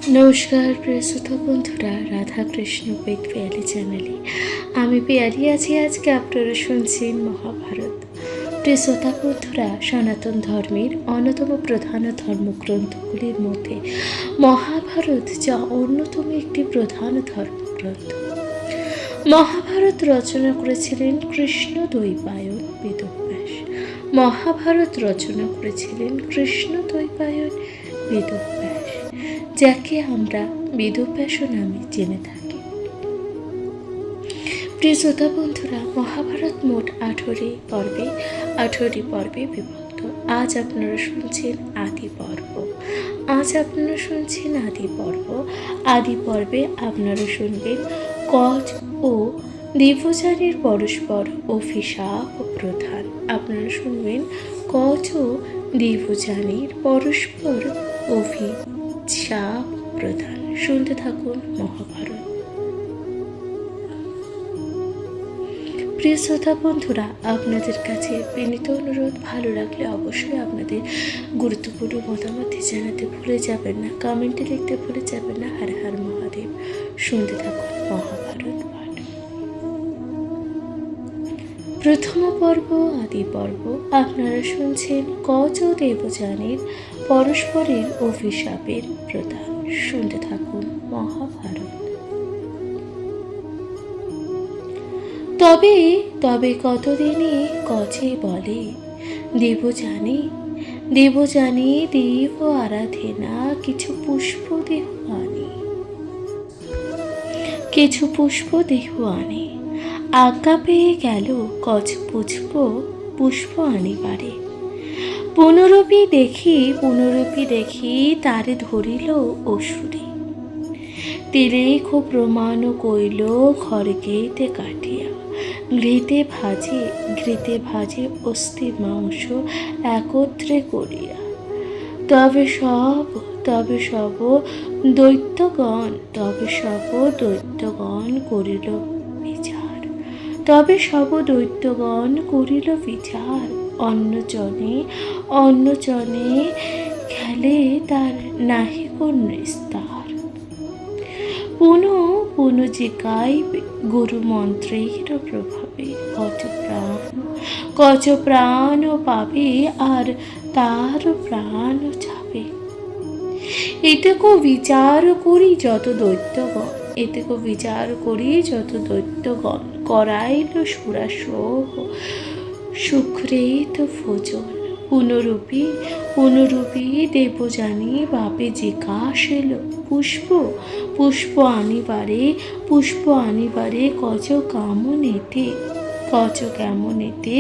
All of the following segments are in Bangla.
নমস্কার প্রিয় শ্রোতা বন্ধুরা, রাধাকৃষ্ণ উইথ পিয়ালি চ্যানেলে আমি পিয়ালি আছি। আজকে আপনারা শুনছেন মহাভারত। প্রিয় শ্রোতা বন্ধুরা, সনাতন ধর্মের অন্যতম প্রধান ধর্মগ্রন্থগুলির মধ্যে মহাভারত যা অন্যতম একটি প্রধান ধর্মগ্রন্থ। মহাভারত রচনা করেছিলেন কৃষ্ণ দ্বৈপায়ন বেদব্যাস। মহাভারত রচনা করেছিলেন কৃষ্ণ দ্বৈপায়ন বেদব্যাস, যাকে আমরা বেদব্যাস নামে জেনে থাকি। প্রিয় শ্রোতা বন্ধুরা, মহাভারত মোট 18 পর্বে বিভক্ত। আজ আপনারা শুনছেন আদি পর্ব। আদি পর্বে আপনারা শুনবেন কচ ও দেবযানীর পরস্পর অভিশাপ প্রধান। আপনারা শুনবেন কচ ও দেবযানীর পরস্পর অভিশাপ প্রধান। শুনতে থাকুন মহাভারত। প্রিয় শ্রোতা বন্ধুরা, আপনাদের কাছে বিনীত অনুরোধ, ভালো লাগলে অবশ্যই আপনাদের গুরুত্বপূর্ণ মতামত জানাতে ভুলে যাবেন না, কমেন্টে লিখতে ভুলে যাবেন না। হর হর মহাদেব। শুনতে থাকুন মহাভারত পাঠ। প্রথম পর্ব আদি পর্ব। আপনারা শুনছেন কচ ও দেবযানীর পরস্পরের অভিশাপের প্রধান। শুনতে থাকুন মহাভারত। তবে কতদিনে কচে বলে, দেবযানী দেব আরাধনা কিছু পুষ্প দেহ আনে। আজ্ঞা পেয়ে গেল কচ পুষ্প আনিবারে। পুনরূপী দেখি তারে ধরিল অসুরে। তিলেখ প্রমাণ কইল খড়গেতে কাটিয়া। ঘৃতে ভাজে অস্থি মাংস একত্রে করিয়া। তবে সব দৈত্যগণ করিল বিচার। অন্যজনে খেলে তার নাহি কোন নিস্তার। পুনজিকায় গুরু মন্ত্রের প্রভাবে কচ প্রাণ পাবে, আর তার প্রাণ যাবে। এতেকো বিচার করি যত দৈত্যগণ করাইল সুরাসহ সুখ্রেত ভোজন। পুনরূপী দেবযানী বাপে জিজ্ঞাসিল পুষ্প আনিবারে কচ কেমন এতে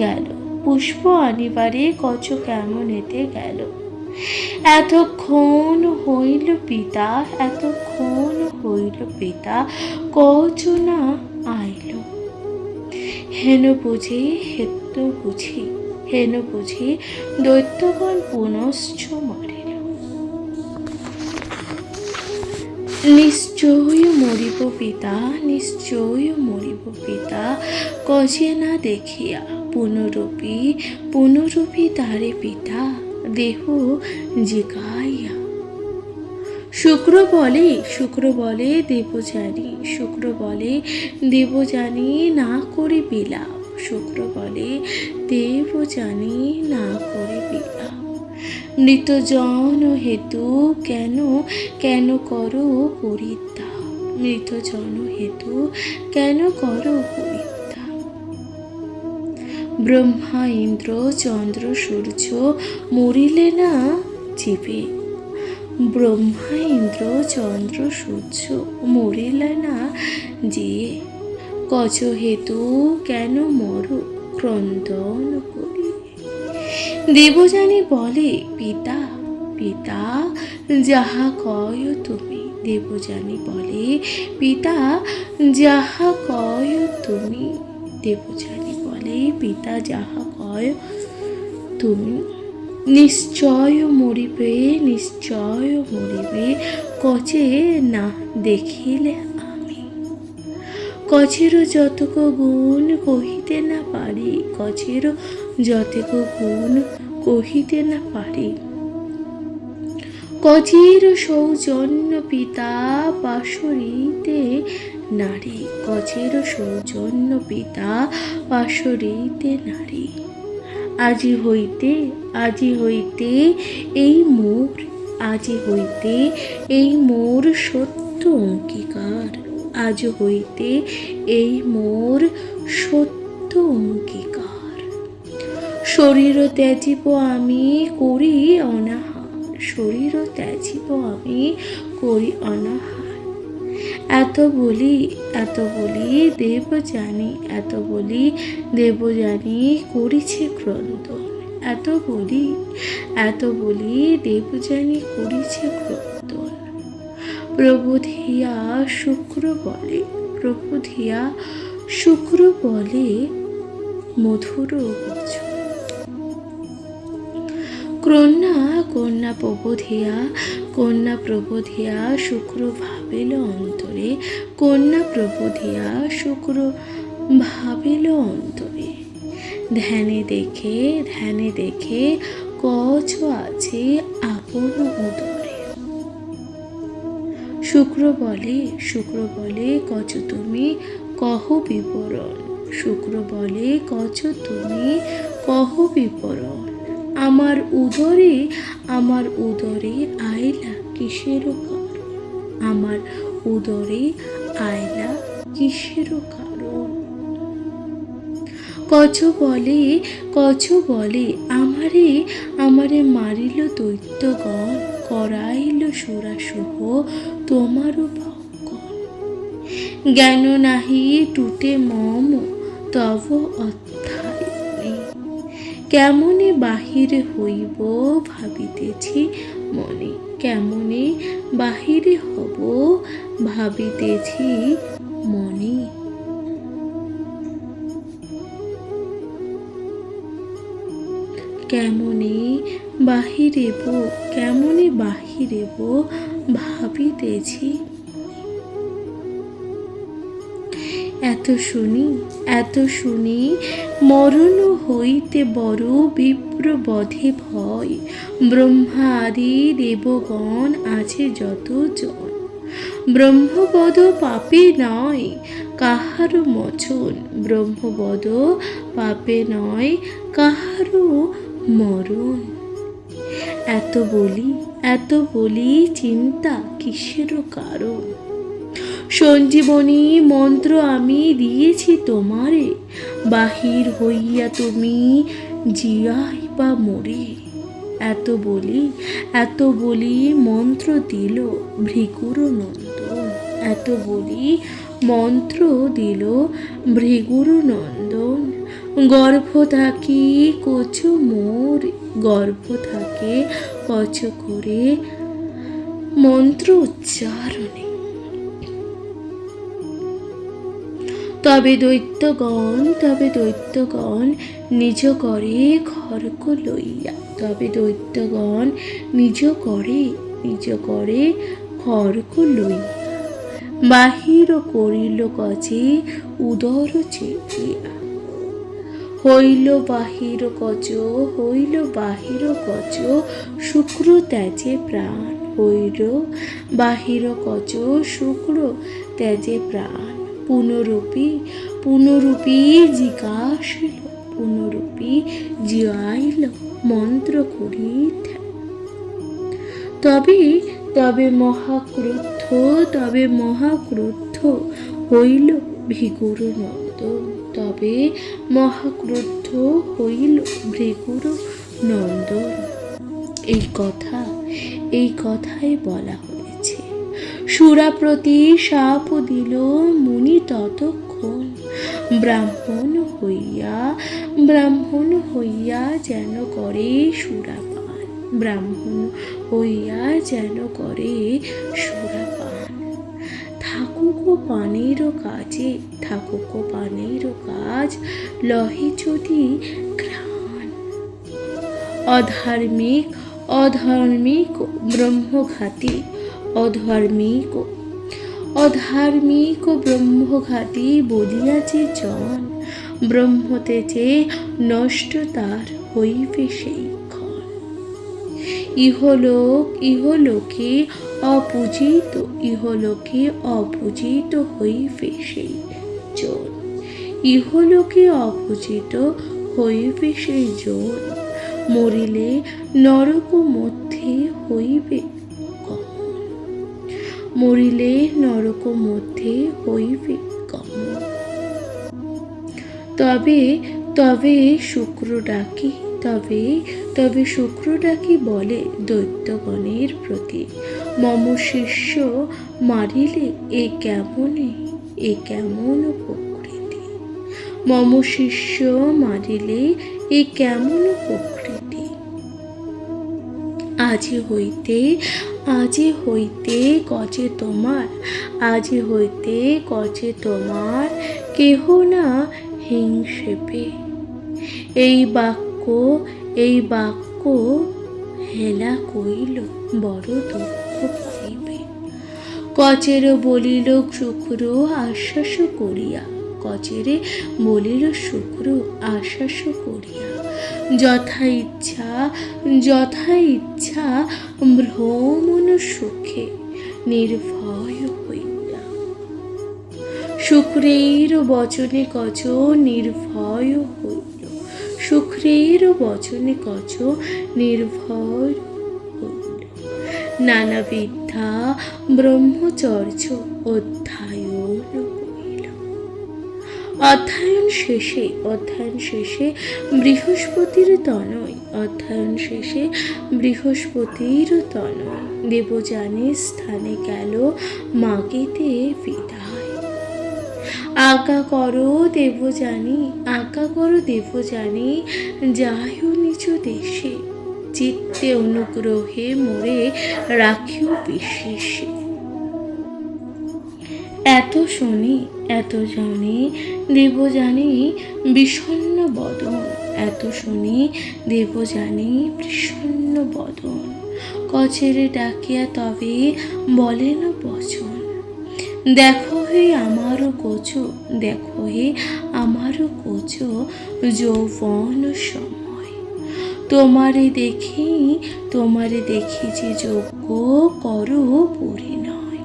গেল। পুষ্প আনিবারে কচ কেমন এতে গেল। এতক্ষণ হইল কচ না আইল। হেন বুঝি দৈত্যগণ পুনশ্চ মারিল। নিশ্চয় মরিব পিতা কচে না দেখিয়া। পুনরূপী তারে পিতা দেহ জিগাইয়া। শুক্র বলে দেবযানী না করি বিলাপ। মৃতজন হেতু কেন করো পরিত্যাগ। ব্রহ্মা ইন্দ্র চন্দ্র সূর্য মরিলে না জীবে। কচ হেতু কেন মরু ক্রন্দন করি। দেবযানী বলে, পিতা যাহা কয় তুমি। দেবযানী বলে, পিতা যাহা কয় তুমি। নিশ্চয় মরিবে কচে না দেখিলে আমি। কচের যতক গুণ কহিতে না পারি। কচির সৌজন্য পিতা পাশরিতে নারী, কচির সৌজন্য পিতা পাশরিতে নারী। আজি হইতে এই মোর, আজি হইতে এই মোর সত্য অঙ্গীকার, আজ হইতে এই মোর সত্য অঙ্গীকার। শরীর ত্যাজিব আমি করি অনাহার, শরীর ত্যাজিব আমি করি অনাহার। এত বলি দেব জানি, এত বলি দেব জানি করিছে ক্রন্দন, এত বলি দেব জানি করিছে ক্রন্দন। প্রবোধিয়া শুক্র বলে, প্রবোধিয়া শুক্র বলে মধুর বচন। কন্যা প্রবোধিয়া শুক্র ভাবিল অন্তরে, কন্যা প্রবোধিয়া শুক্র ভাবিল অন্তরে। ধ্যানে দেখে কচ আছে আপন উদরে। শুক্র বলে কচ তুমি কহ বিবরণ, শুক্র বলে কচ তুমি কহ বিবরণ। আমার উদরে আইলা কিসের কারণ, আমার উদরে আইলা কিসের কারণ। কচ বলে আমারে মারিল দৈত্যগণ, করাইল সুরাসহ তোমারও ভক্ষণ। জ্ঞান নাহি টুটে মম তব অধ্যায়, কেমনে বাহিরে হইব ভাবিতেছি মনে, কেমনে বাহিরে হব ভাবিতেছি মনে। কেমনে বাহিরেব ভাবিতেছি। এত শুনি মরণ হইতে বড় বিপ্র বধে ভয়। ব্রহ্মা আদি দেবগণ আছে যত জন, ব্রহ্মবদ পাপে নয় কাহারও মোচন, ব্রহ্মবদ পাপে নয় কাহারও মরণ। এত বলি চিন্তা কিসের কারণ। সঞ্জীবনী মন্ত্র আমি দিয়েছি তোমারে, বাহির হইয়া তুমি জিয়াইবা মোরে। এত বলি মন্ত্র দিল ভৃগুর নন্দন, এত বলি মন্ত্র দিল ভৃগুর নন্দন। গর্ভ থাকি কচ মোর, গর্ভ থাকে কচ করে মন্ত্র উচ্চারণে। তবে দৈত্যগণ নিজ করে খড়গ লইয়া, তবে দৈত্যগণ নিজ করে খড়গ লইয়া। বাহির করিল কচে উদর চেপিয়া, হইল বাহির কচ শুক্র ত্যাজে প্রাণ, হইল বাহির কচ শুক্র ত্যাজে প্রাণ। পুনরূপী জিজ্ঞাসিল, পুনরূপী জিয়াইল মন্ত্র করি ধ্যান। তবে মহাক্রুদ্ধ হইল ভৃগুর নন্দন, তবে মহাক্রুদ্ধ হইল ভৃগুর নন্দন। এই কথাই বলা হয়েছে। সুরাপ্রতি শাপ দিল মুনি ততক্ষণ, ব্রাহ্মণ হইয়া যেন করে সুরাপান, ব্রাহ্মণ হইয়া যেন করে সুরাপান। থাকুক পানের কাজ লহে যদি ঘ্রাণ। অধার্মিক ব্রহ্মঘাতী, অধার্মিক ব্রহ্মঘাতী বলিয়াছে জন, ব্রহ্মতেজে নষ্ট তার হইবে সেই ক্ষণ। ইহলোকে অপূজিত, ইহলোকে অপূজিত হইবে সেই জন। ইহলোকে অপূজিত হইবে সেই জন, মরিলে নরক মধ্যে হইবে গমন, মরিলে নরক মধ্যে হইবে গমন। তবে তবে শুক্র ডাকি, তবে শুক্র ডাকি বলে দৈত্যগণের প্রতি, মম শিষ্য মারিলে এ কেমন প্রকৃতি, মম শিষ্য মারিলে এ কেমন প্রকৃতি। আজি হইতে কচে তোমার, আজি হইতে কচে তোমার কেহ না হিংসেপে। এই বাক্য হেলা কইল বড় দুঃখ পাইবে। কচের বলিল শুক্র আশ্বাস করিয়া, কচেরে বলিল শুক্র আশ্বাস করিয়া, যথা ইচ্ছা ভ্রমণ সুখে নির্ভয় হইয়া। শুক্রের বচনে কচ নির্ভয় হইল, শুক্রের বচনে কচ নির্ভয় হইল। নানা বিদ্যা ব্রহ্মচর্য অধ্যয়ন করিল। অধ্যয়ন শেষে বৃহস্পতির তনয় দেবযানীর স্থানে গেল মাগিতে বিদায়। আজ্ঞা করো দেবযানী, যাইও নিজ দেশে, চিত্তে অনুগ্রহে মোরে রাখিও বিশেষে। এত জানে দেবযানী বিষণ্ণ বদন, এত শুনি দেবযানী বিষণ্ণ বদন। কচেরে ডাকিয়া তবে বলেন বচন, দেখো হে আমারও কোচ যৌবন সময়। তোমারে দেখি যে যোগ্য করো পরিণয়।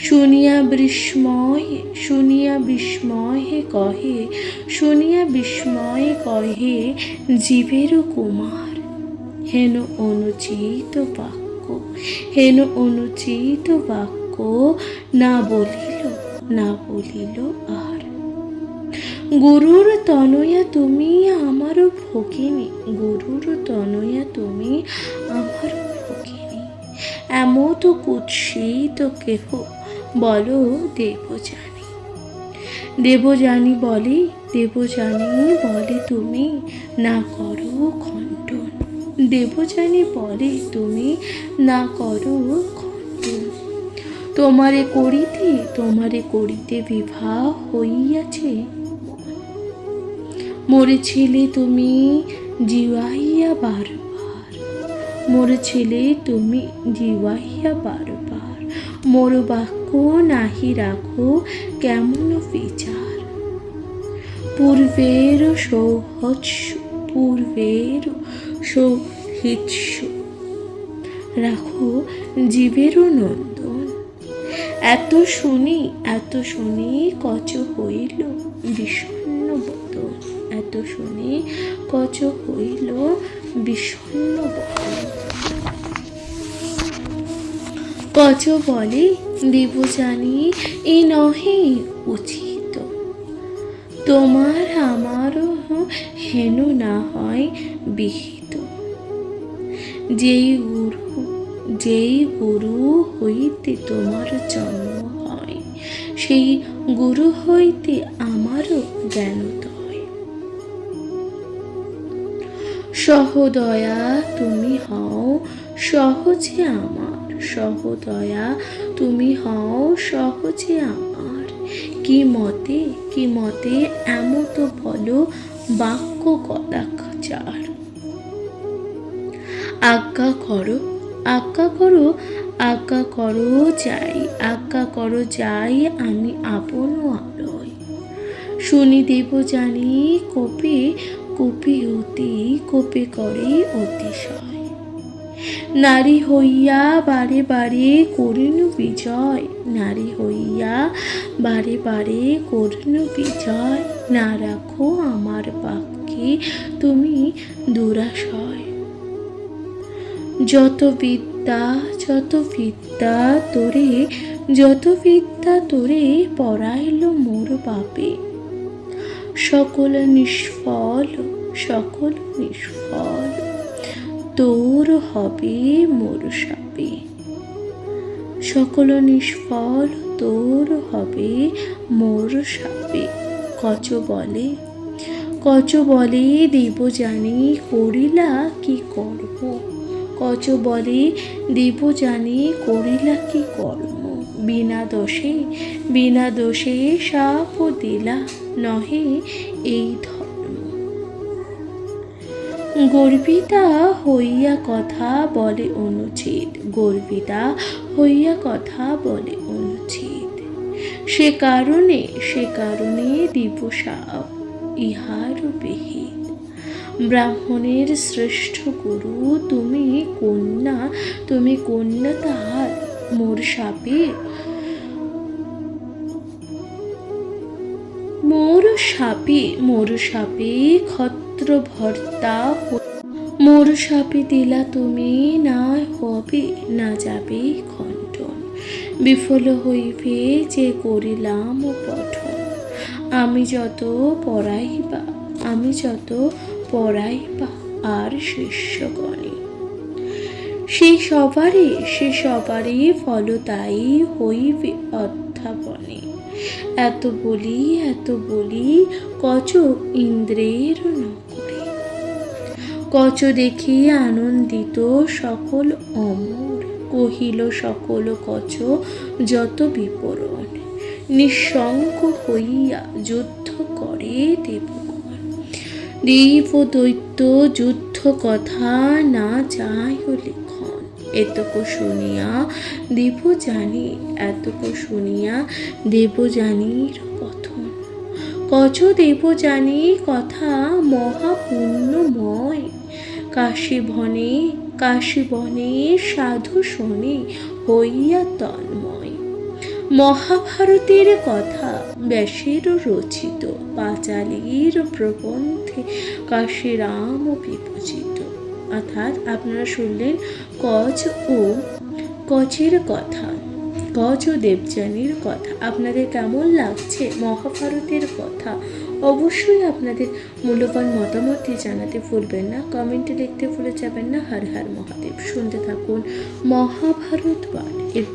শুনিয়া বিস্ময়ে কহে জীবের কুমার, হেন অনুচিত বাক্য না বলিল আর। গুরুর তনয়া তুমি আমার ভগিনী, এমত কুৎসিত কেহ বলো দেবযানী বলে তুমি না করো খণ্ডন, দেবযানী বলে তুমি না করো খণ্ডন। তোমারে করিতে বিবাহ হইয়াছে, মরেছিলে তুমি জিওয়াইয়া বারবার, মোর বাক্য নাহি রাখো কেমন বিচার। পূর্বের সৌহিৎস রাখো জীবের নন্দন। এত শুনি কচ হইল বিষণ্ণ বদন, এত শুনি কচ হইল বিষণ্ণ বদন। কচ বলে দেবযানী এ নহে উচিত, তোমার আমারও হেন না হয় বিহিত। যেই গুরু হইতে তোমার জন্ম হয়, সেই গুরু হইতে আমারও জ্ঞানোদয়। সহদয়া তুমি হও সহজে আমার, কি মতে এমত বলো বাক্য কদাচার। আজ্ঞা করো যাই আমি আপন আলয়। শুনি দেবযানী কোপে করে অতিশয়। নারী হইয়া বারে বারে করিনু বিজয়, নারী হইয়া বারে বারে করিনু বিজয়, না রাখো আমার বাক্যে তুমি দুরাশয়। যত বিদ্যা তোরে, যত বিদ্যা তোরে পড়াইল মোর বাপে, সকল নিষ্ফল, সকল নিষ্ফল তোর হবে মোর শাপে, সকল নিষ্ফল তোর হবে মোর শাপে। কচ বলে দেব জানি করিলা কি করব, কচ বলে দেব জানি করিলা কি কর্ম, বিনা দোষে শাপ দিলা নহে এই ধর্ম। গর্বিতা হইয়া কথা বলে অনুচিত, গর্বিতা হইয়া কথা বলে অনুচিত, সে কারণে দিব শাপ ইহার বিহিত। ব্রাহ্মণের শ্রেষ্ঠ গুরু তুমি কন্যা তাহার, মোর শাপে ক্ষত্র ভর্তা, মোর শাপে দিলা তুমি না হবে না যাবে খণ্ডন, বিফল হইবে যে করিলাম পঠন। আমি যত পড়াইবা আর শিষ্যগণে, সে সবারই ফলদায়ী হইবে অধ্যাপনে। এত বলি কচ ইন্দ্রের নগরে, কচ দেখি আনন্দিত সকল অমর, কহিল সকল কচ যত বিপরণ, নিঃশঙ্ক হইয়া যুদ্ধ করে দেবগণ। দেব দৈত্য যুদ্ধ কথা না যায় লিখন, এতক শুনিয়া দেবযানীর কথন। কচ দেবযানী কথা মহাপুণ্যময়, কাশীবনে সাধু শোনে হইয়া তন্ময়। মহাভারতের কথা ব্যাসের রচিত, পাঁচালীর প্রবন্ধে কাশীরাম বিবেচিত। অর্থাৎ আপনারা শুনলেন কচের কথা, কচ ও দেবযানীর কথা। আপনাদের কেমন লাগছে মহাভারতের কথা? অবশ্যই আপনাদের মূল্যবান মতামতটি জানাতে ভুলবেন না, কমেন্টে লিখতে ভুলে যাবেন না। হর হর মহাদেব। শুনতে থাকুন মহাভারত পাঠ। এর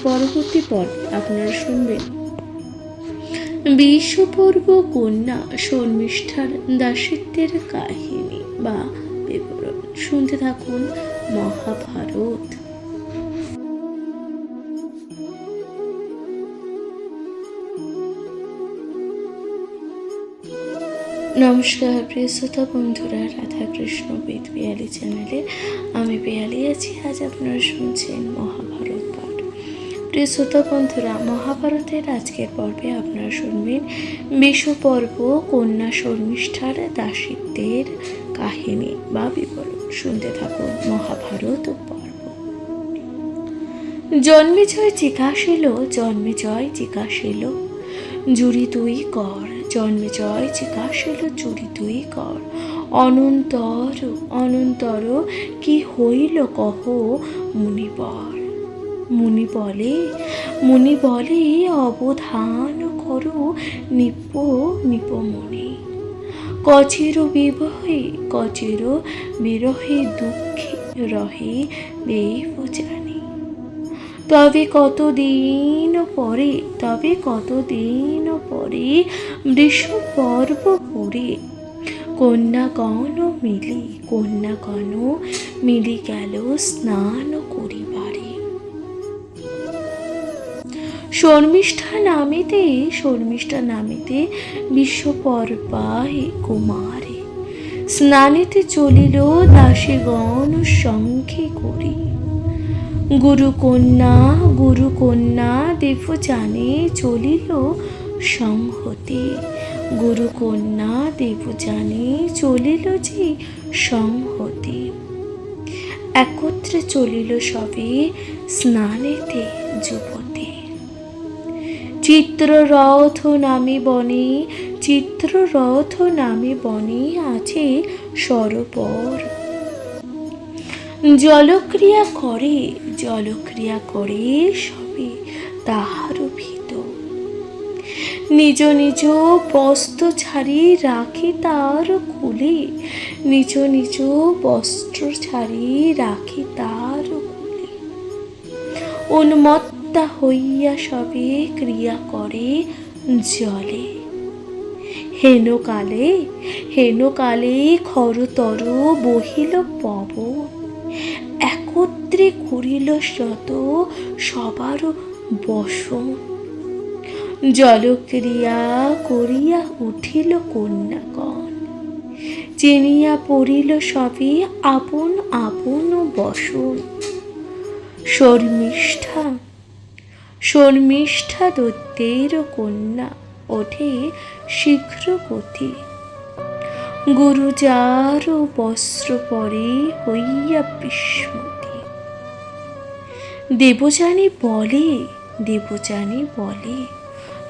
পরবর্তী পর্বে আপনারা শুনবেন বিশ্বপর্ব কন্যা শর্মিষ্ঠার দাসিত্বের কাহিনী বা বিবরণ। শুনতে থাকুন মহাভারত। নমস্কার প্রিয় শ্রোতা বন্ধুরা, রাধাকৃষ্ণ বেদ পিয়ালি চ্যানেলে আমি পিয়ালি আছি। আজ আপনারা শুনছেন মহাভারত পাঠ। প্রিয় শ্রোতা বন্ধুরা, মহাভারতের আজকের পর্বে আপনারা শুনবেন বিশ্বপর্ব কন্যা শর্মিষ্ঠার দাসিত্বের কাহিনী বা বিবরণ। শুনতে থাকুন মহাভারত পর্ব। জন্মেজয় জিজ্ঞাসিল জুরি তুই কর, জন্মেজয় জিজ্ঞাসিল জুরি তুই কর, অনন্তর কি হইল কহ মুনিবর। মুনি বলে অবধান করো নিপমণি, কচের বিরহে দুঃখে রহে দেব জানি। তবে কতদিন পরে বৃষপর্ব পরে কন্যাগণ মিলি গেল স্নান করিবারে। শর্মিষ্ঠা নামিতে বিশ্বপর্বায় কুমারে, স্নানেতে চলিল দাসীগণ সঙ্গে করি। গুরু কন্যা দেব জানে চলিল সংহতে, গুরু কন্যা দেব জানে চলিল যে সংহতে। একত্রে চলিল সবে স্নানেতে যুবতী। চিত্ররথ নামে বনে, চিত্ররথ নামে বনে আছে সরোবর। জলক্রিয়া করে, জলক্রিয়া করে সবে তাহারও ভিতর। নিজ নিজ বস্ত্র ছাড়ি রাখি তার খুলে, নিজ নিজ বস্ত্র ছাড়ি রাখি তার খুলে। উন্মত্তা হইয়া সবে ক্রিয়া করে জলে। হেনকালে, হেনকালে খরতর বহিল পবন। একত্রে করিল যত সবার বসন। জলক্রিয়া করিয়া উঠিল কন্যাগণ, চিনিয়া পড়িল সবে আপন আপন বসন। শর্মিষ্ঠা, শর্মিষ্ঠা দৈত্যের কন্যা ওঠে শীঘ্র গতি। গুরুজার বস্ত্র পরে হইয়া বিস্মৃতি। দেবযানী বলে, দেবযানী বলে,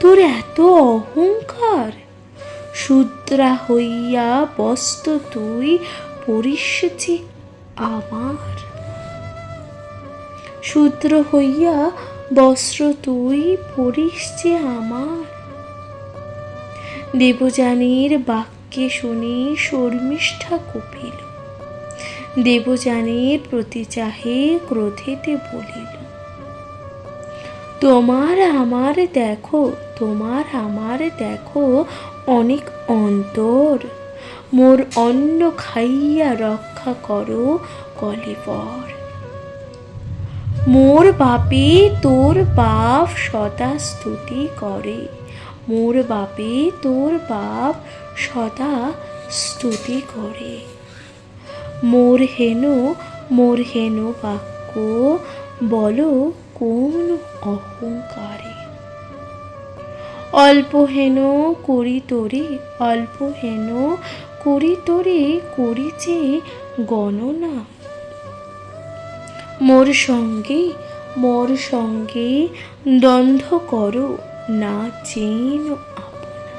তোর এত অহংকার! শূদ্রা হইয়া বস্ত্র তুই পরিস যে আমার। শূদ্র হইয়া বস্ত্র তুই পরিস যে আমার। দেবযানীর বাক্যে শুনি শর্মিষ্ঠা কুপিল। দেবযানীর প্রতি চাহে ক্রোধেতে বলিল, তোমার আমার দেখো, তোমার আমার দেখো অনেক অন্তর। মোর অন্ন খাইয়া রক্ষা করো কলেবর। মোর বাপে তোর বাপ সদা স্তুতি করে, মোর বাপে তোর বাপ সদা স্তুতি করে। মোর হেন বাক্য বলো কোন অহংকারে। অল্প হেন করি তোরে, অল্প হেন করি তোরে করিছে গণনা। মোর সঙ্গে দ্বন্দ্ব করো না চেন আপনা।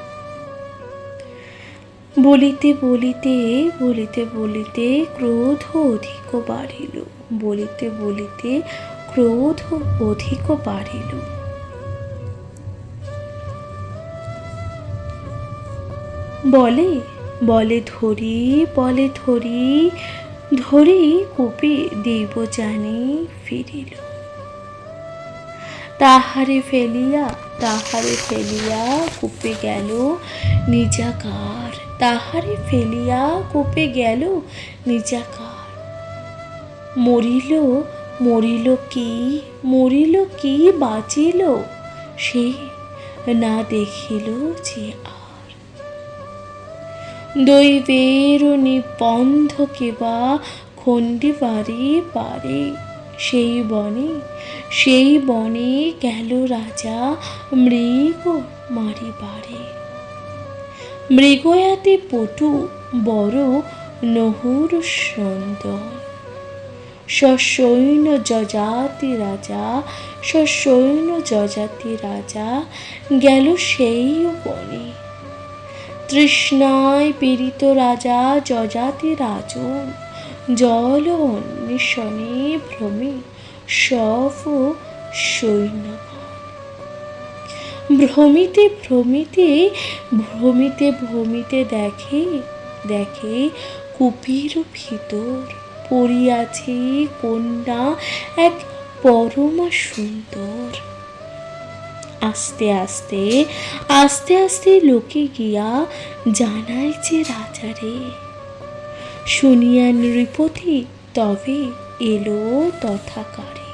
বলিতে বলিতে বলিতে বলিতে ক্রোধ অধিক বাড়িল, বলিতে বলিতে ক্রোধ অধিক বাড়িল। বলে বলে ধরি, বলে ধরি, ধরি কুপি দেবযানী ফিরিল। তাহারে ফেলিয়া, তাহারে ফেলিয়া কূপে গেল নিজাকার, তাহারে ফেলিয়া কূপে গেল নিজাকার। মরিল, মরিল কি, মরিল কি বাঁচিল সে না দেখিল যে আর। দৈবের নিবন্ধ কেবা খণ্ডিবারে পারে, সেই বনে, সেই বনে গেল রাজা মৃগ মারিবারে। মৃগয়াতে পটু বড় নহুর সুন্দর। সসৈন্য যজাতি রাজা, সসৈন্য যজাতি রাজা গেল সেই বনে। তৃষ্ণায় পীড়িত রাজা যজাতি রাজন, জল অন্বেষণে ভ্রমে সব সৈন্যগণ। ভ্রমিতে ভ্রমিতে ভ্রমিতে ভ্রমিতে দেখে, দেখে কূপের ভিতর পড়িয়াছে কন্যা এক পরমা সুন্দর। আস্তে আস্তে আস্তে আস্তে লোকে গিয়া জানায় যে রাজারে। শুনিয়া নৃপতি তবে এলো তথাকারে।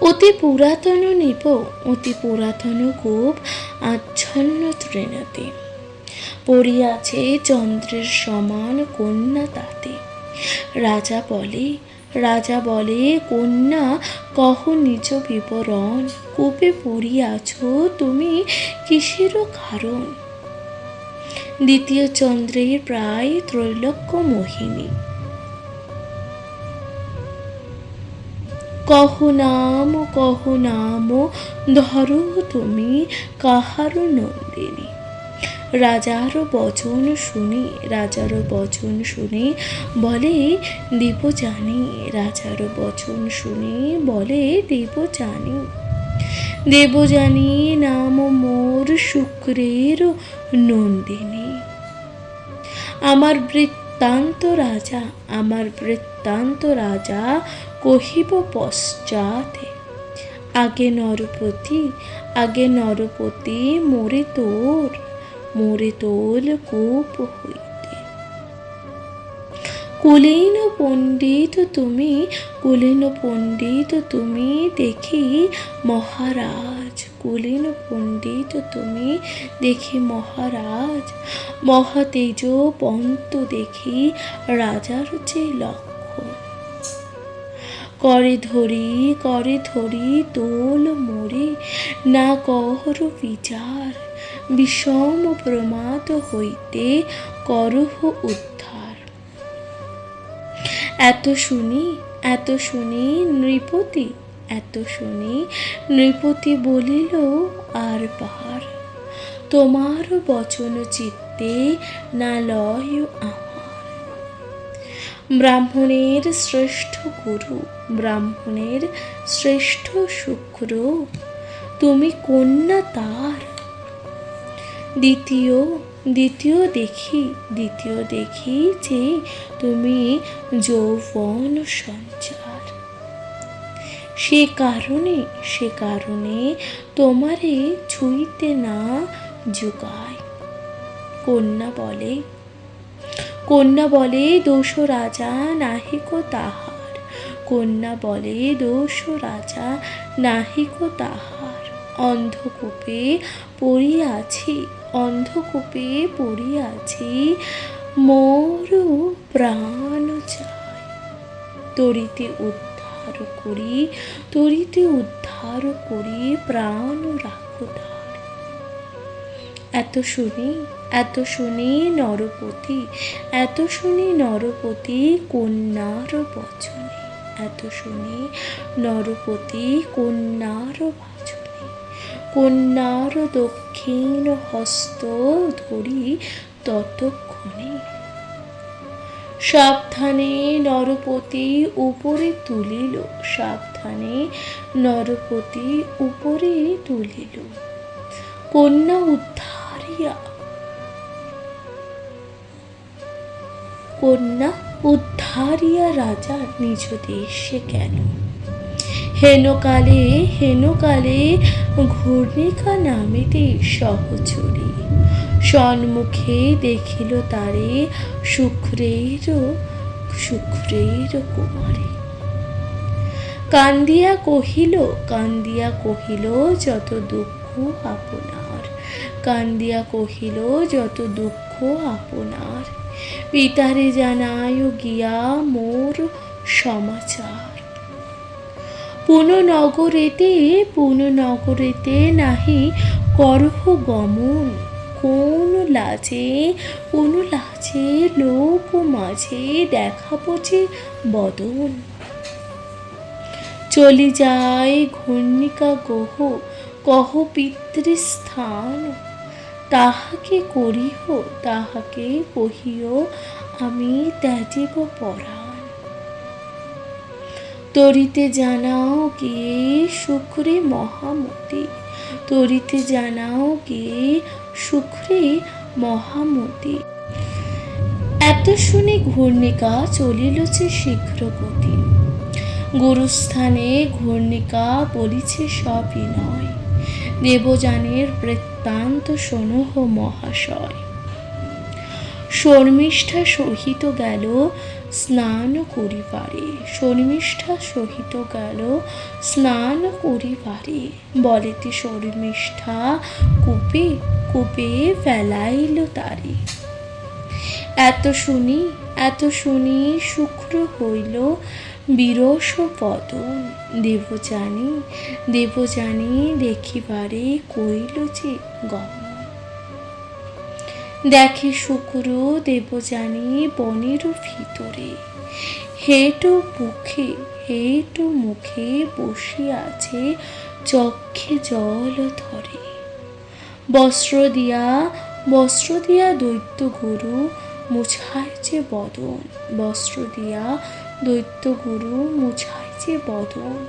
অতি পুরাতন নিপ, অতি পুরাতন কূপ আচ্ছন্ন তৃণতে। পড়িয়াছে চন্দ্রের সমান কন্যা তাতে। রাজা বলে, রাজা বলে, কন্যা কহ নিজ বিবরণ। কূপে পড়িয়াছ তুমি কিসেরও কারণ। দ্বিতীয় চন্দ্রের প্রায় ত্রৈলোক্য মোহিনী। কহ নাম ধরো তুমি কাহার নন্দিনী। রাজার বচন শুনি বলে দেব জানি, রাজার বচন শুনি বলে দেব জানি নাম মোর শুক্রের নন্দিনী। আমার বৃত্তান্ত রাজা কহিব পশ্চাতে। আগে নরপতি মোরে তোল কূপ হইতে। কুলীন পণ্ডিত তুমি দেখি মহারাজ, মহাতেজবন্ত দেখি রাজার যে লক্ষণ। করে ধরি তোল মোরে না কর বিচার, বিষম প্রমাদ হইতে করহ উদ্ধার। এত শুনি নৃপতি বলিল আর পার, তোমার বচন চিত্তে না লয় আমার। ব্রাহ্মণের শ্রেষ্ঠ শুক্র, তুমি কন্যা তার। দ্বিতীয় দেখি যে তুমি যৌবন সঞ্চার। সে কারণে তোমারে ছুঁইতে না জুগায়। কন্যা বলে দোষ রাজা নাহিক তাহার। অন্ধকূপে পড়িয়াছি মোর প্রাণ যায়। তরিতে উদ্ধার করি প্রাণ রাখো তার। এত শুনি নরপতি কন্যার বচনে। কন্যার দক্ষিণ হস্ত ধরি ততক্ষণে। সাবধানে নরপতি উপরে তুলিল। কন্যা উদ্ধারিয়া রাজা নিজ দেশে গেল। হেনকালে ঘূর্ণিকা নামিতে সহচরী, সন্মুখে দেখিল তারে শুক্রের কুমারী। কান্দিয়া কহিল যত দুঃখ আপনার, পিতারে জানায় গিয়া মোর সমাচার। পুন নগরেতে নাহি করহ গমন, কোন লাজে লোক মাঝে দেখাবো যে বদন। চলি যায় ঘূর্ণিকা কহ পিতৃস্থান, তাহাকে কহিও আমি ত্যাজিব পরাণ। তরিতে জানাও গিয়ে সুখরে মহামতি। এত শুনে ঘূর্ণিকা চলিল যে শীঘ্র গতি। গুরুস্থানে ঘূর্ণিকা বলিছে সবিনয়, দেবযানের বৃত্তান্ত শোনহ মহাশয়। শর্মিষ্ঠা সহিত গেল স্নান করিবারে, বলেতে শর্মিষ্ঠা কূপে ফেলাইল তারে। এত শুনি শুক্র হইল বিরস বদন। দেবযানী দেখিবারে কইল যে গমন। দেখে শুক্র দেবযানী বনের ভিতরে, হেঁটু মুখে বসিয়াছে, চক্ষে জল ধরে। বস্ত্র দিয়া দৈত্য গুরু মুছাইছে বদন, বস্ত্র দিয়া দৈত্য গুরু মুছাইছে বদন।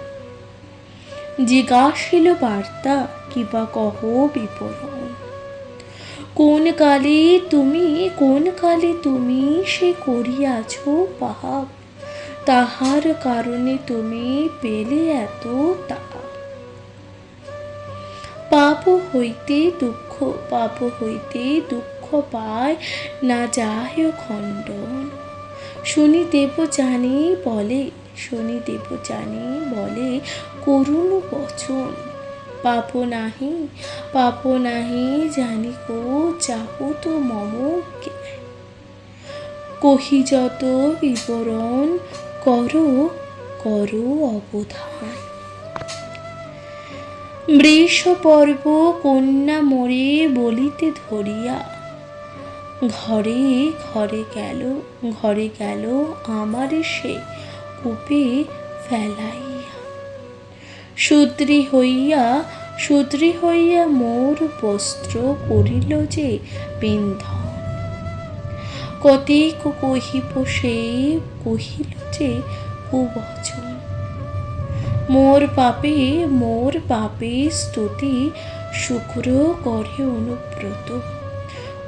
জিজ্ঞাসিল বার্তা, কিবা কহ বিবরণ। কোন কালে তুমি সে করিয়াছ পাপ, তাহার কারণে তুমি পেলে এত তাপ। পাপ হইতে দুঃখ পায় না যায় খণ্ডন। শুনি দেবযানী বলে করুণ বচন। পাপ নাহি জানি গো, যাব তো মম জ্ঞান। কহি যত বিবরণ, করো অবধান। বৃষ পর্ব কন্যা মোরে বলিতে ধরিয়া, ঘরে গেল আমারে সে কূপে ফেলাইয়া। শূদ্রী হইয়া মোর বস্ত্র করিল যে বিন্ধন। কতেক কহিব সে কহিল যে কুবচন। মোর পাপে স্তুতি শুক্র করে অনুব্রত।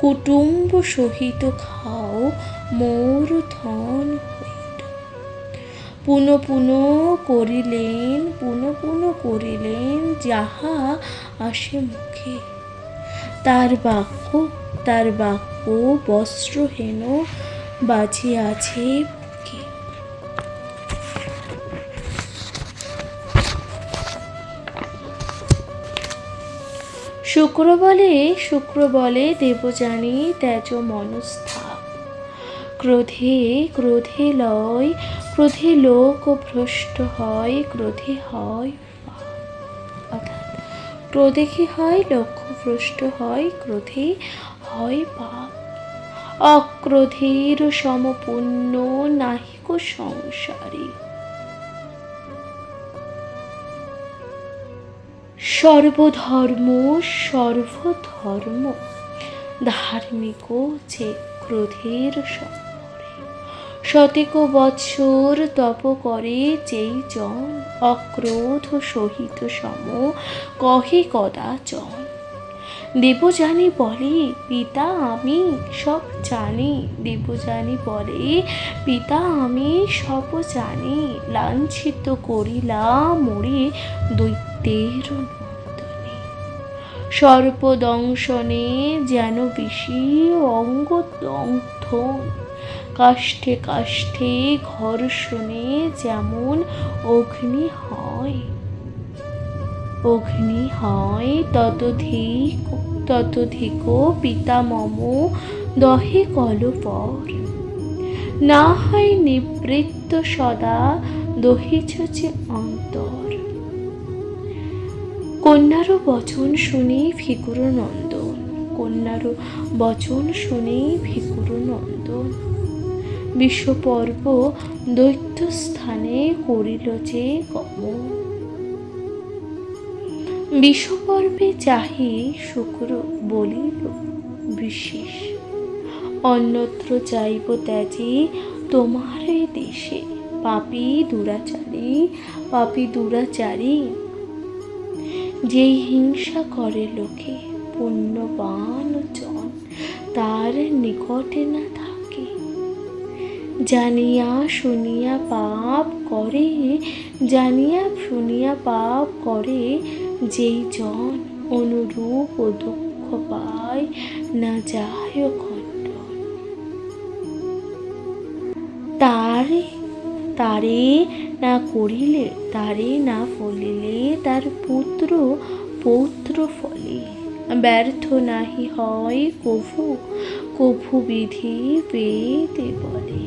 কুটুম্ব সহিত খাও মোর ধন হইল। পুনঃ করিলেন যাহা আসে মুখে। তার বাক্য বস্ত্রহীন বাজিয়াছে বুকে। শুক্র বলে দেবযানী ত্যাজ মনস্থাপ। ক্রোধে লোক ভ্রষ্ট হয়, ক্রোধে হয় পাপ। অর্থাৎ ক্রোধে কি হয়? লক্ষ্য ভ্রষ্ট হয়, ক্রোধে হয় পাপ। অক্রোধের সমপুণ্য নাহিক সংসারে। সর্বধর্ম ধার্মিক যে ক্রোধের সম্বরে। শতেক বৎসর তপ করে যেই জন, অক্রোধ সহিত সম কহে কদাচন। দেবযানী বলে পিতা আমি সব জানি। লাঞ্ছিত করিলাম মোরে দৈত্যের নন্দনে। সর্পদংশনে যেন বিষী অঙ্গ দংথন। কাষ্ঠে ঘর্ষণে যেমন অগ্নি হয়, ততোধিক পিতা মম দহে কলপর। না হয় নিবৃত্ত সদা, দহিছ যে অন্তর। কন্যার বচন শুনি ভিখুর নন্দন। বিশ্বপর্ব দৈত্য স্থানে করিল যে গমন। বিশ্বপর্বে চাহি শুক্র বলিল বিশেষ, অন্যত্র যাইব ত্যাজি তোমার দেশে। পাপী দুরাচারী যেই হিংসা করে লোকে, পুণ্যবান জন তার নিকটে না থাকে। জানিয়া শুনিয়া পাপ করে যেই জন, অনুরূপ দুঃখ পায় না যায় খণ্ডন। তারে না ফলিলে তার পৌত্র ফলে। ব্যর্থ নাহি হয় কভু বিধি বেদে বলে।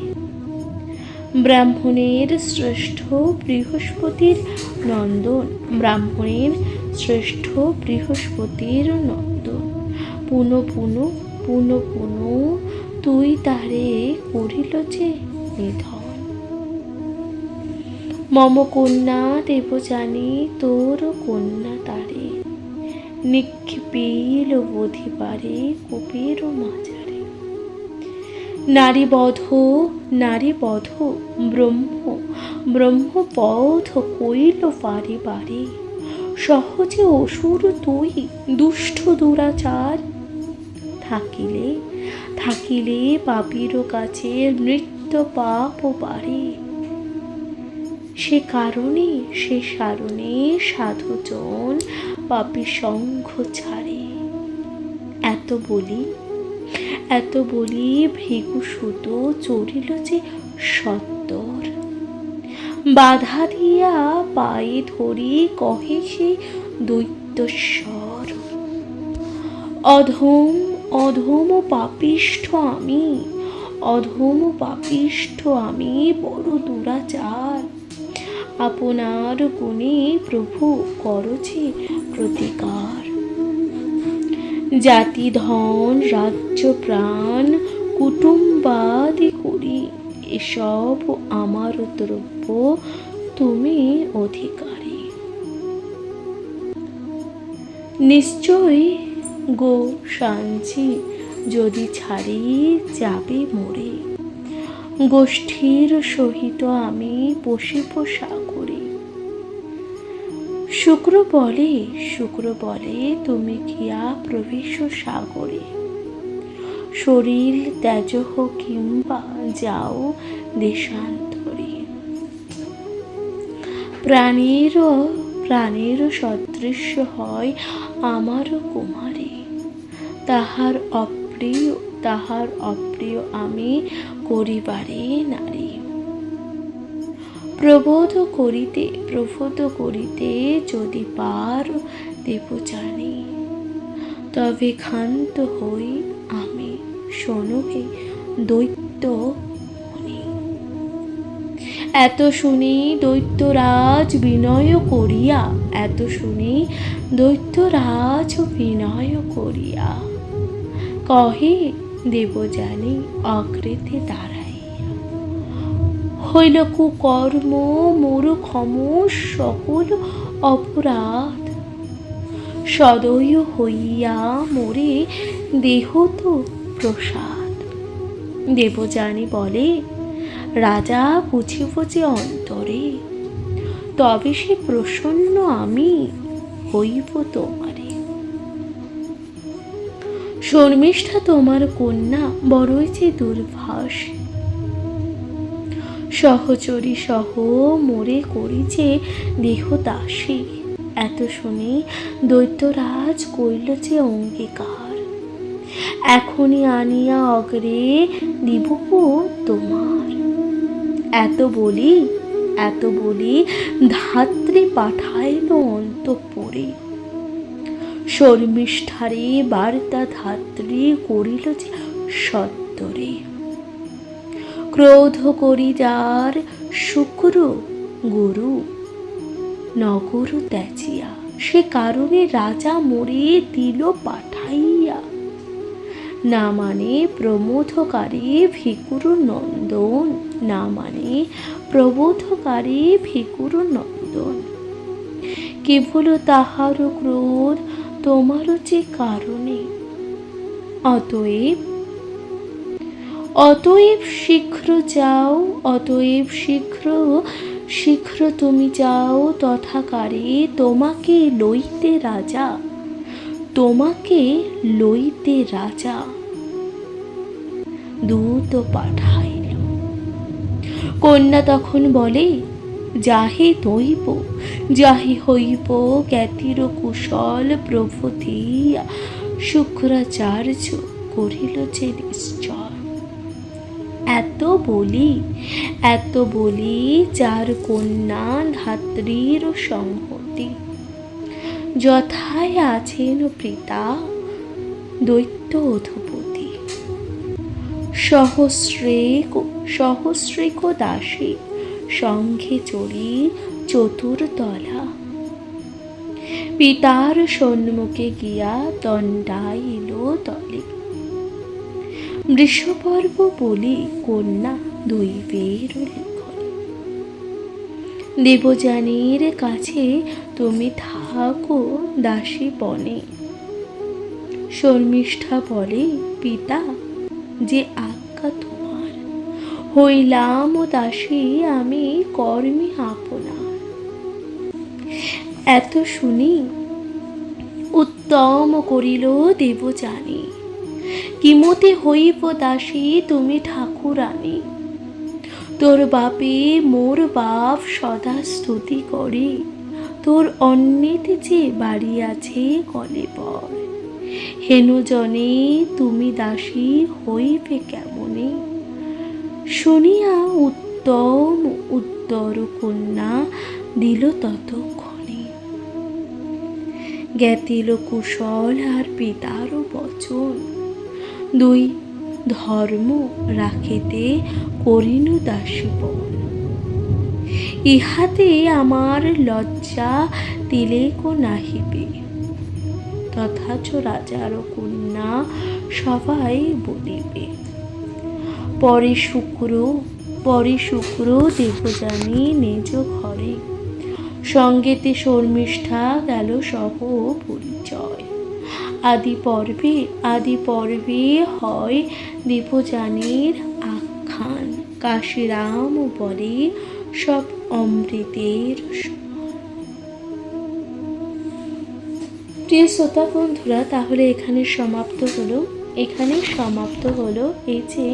ব্রাহ্মণের শ্রেষ্ঠ বৃহস্পতির নন্দন। পুনঃ তুই তারে করিল যে নিধন। মম কন্যা দেব জানি তোর কন্যা তারে, নিক্ষিপিল বোধি পারে কবির মাঝারে। নারীবধ নারীবধ ব্রহ্ম ব্রহ্মপথ কইল বারে বারে, সহজে অসুর তুই দুষ্ট দুরাচার। থাকিলে থাকিলে পাপীর কাছে নৃত্য পাপ বাড়ে, সে কারণে সে সারণে সাধুজন পাপী সঙ্গ ছাড়ে। এত বলি ভৃগুসুত চড়িল যে সত্তর, বাধা দিয়া পায়ে ধরি কহে সে দৈত্যস্বর। অধম অধম পাপিষ্ঠ আমি, অধম পাপিষ্ঠ আমি বড় দুরাচার। আপনার গুণে প্রভু করছে প্রতিকার। জাতি ধন রাজ্য প্রাণ কুটুম্বাদি করি, এসব আমার দ্রব্য তুমি অধিকারী। নিশ্চয় গো সাঞ্চি যদি ছাড়ি যাবে মোরে, গোষ্ঠীর সহিত আমি বসিব সাগরে। শুক্র বলে তুমি কিয়া প্রবেশ সাগরে, শরীর ত্যাজহ কিংবা যাও দেশান্তরে। প্রাণের সদৃশ্য হয় আমার কুমারী, তাহার অপ্রিয় আমি করিবারে নারী। প্রবোধ করিতে যদি পার দেব জানি, তবে ক্ষান্ত হই আমি শোনো হে দৈত্য মুনি। এত শুনি দৈত্যরাজ বিনয় করিয়া, কহে দেব জানি অকৃতে দাঁড়াইয়া। হইল কুকর্ম মোর ক্ষম সকল অপরাধ, সদয় হইয়া মোরে দেহ তো প্রসাদ। দেবযানী বলে রাজা বুঝিব যে অন্তরে, তবে সে প্রসন্ন আমি হইব তোমারে। শর্মিষ্ঠা তোমার কন্যা বড়ই যে দুর্ভাস, সহচরী সহ মোরে করিছে দেহ দাসী। এত শুনি দৈত্যরাজ কইল যে অঙ্গীকার, এখনই আনিয়া অগ্রে দিব তোমার। এত বলি ধাত্রী পাঠাইল অন্তঃপুরে, শর্মিষ্ঠারে বার্তা ধাত্রী করিল যে সত্তরে। ক্রোধ করি যার শুক্র গুরু নগর ত্যাজিয়া, সে কারণে রাজা মোরে দিল পাঠাইয়া। না মানে প্রবোধকারী ভিকুর নন্দন, না মানে প্রবোধকারী ভিকুর নন্দন। কেবল তাহার ক্রোধ তোমারও যে কারণে, অতএব শীঘ্র যাও, অতএব শীঘ্র তুমি যাও তথাকারে, তোমাকে লইতে রাজা দূত পাঠাইল। কন্যা তখন বলে যাহে হইব জ্ঞাতির কুশল প্রভৃতি, শুক্রাচার্য করিল যে নিশ্চয়। এত বলি যার কন্যা ধাত্রীর সংহতি, যথায় আছেন পিতা দৈত্য অধুপতি। সহস্রিক দাসী সঙ্গে চড়ি চতুর্তলা, পিতার সম্মুখে গিয়া দণ্ডাইল তলে। বৃষপর্ব বলি কন্যা দৈবের লিখনে, দেবযানীর কাছে তুমি থাকো দাসী বনে। শর্মিষ্ঠা বলে, পিতা যে আজ্ঞা তোমার, হইলাম দাসী আমি কর্মী আপনার। এত শুনি উত্তম করিল দেবযানী, কিমতে হইব দাসী তুমি ঠাকুরানী। তোর বাপে মোর বাপ সদা স্তুতি করে, তোর অন্যেতে যে বাড়ি আছে কলেবর। হেনু জনে তুমি দাসী হইবে কেমনে, শুনিয়া উত্তম উত্তর কন্যা দিল ততক্ষণে। জ্ঞাতিল কুশল আর পিতারও বচন, দুই ধর্ম রাখিতে করিল দাসীপণ। ইহাতে আমার লজ্জা তিলেক নাহিবে, তথাচ রাজার কন্যা সবাই বলিবে। পরে শুক্র দেবযানী নিজ ঘরে, সঙ্গেতে শর্মিষ্ঠা গেল সহ পরিচয়। আদি পর্বে হয় দেবযানীর আখ্যান, কাশিরাম বলে সব অমৃতের সমান। প্রিয় শ্রোতা বন্ধুরা, তাহলে এখানে সমাপ্ত হলো এই যে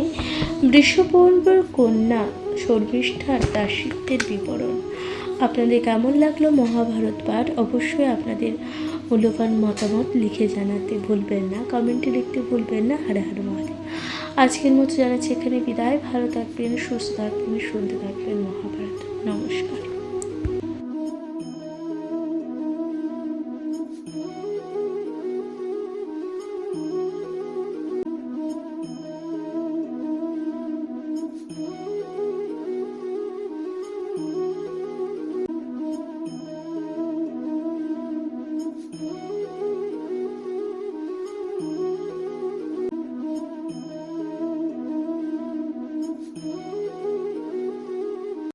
বৃষপর্বর কন্যা শর্মিষ্ঠার দাসিত্বের বিবরণ। আপনাদের কেমন লাগলো মহাভারত পাঠ? অবশ্যই আপনাদের মূল্যবান মতামত লিখে জানাতে ভুলবেন না, কমেন্টে লিখতে ভুলবেন না। হর হর মহাদেব। আজকের মতো জানাচ্ছি এখানে বিদায়। ভালো থাকবেন, সুস্থ থাকবেন, শুনতে থাকবেন মহাভারত। নমস্কার।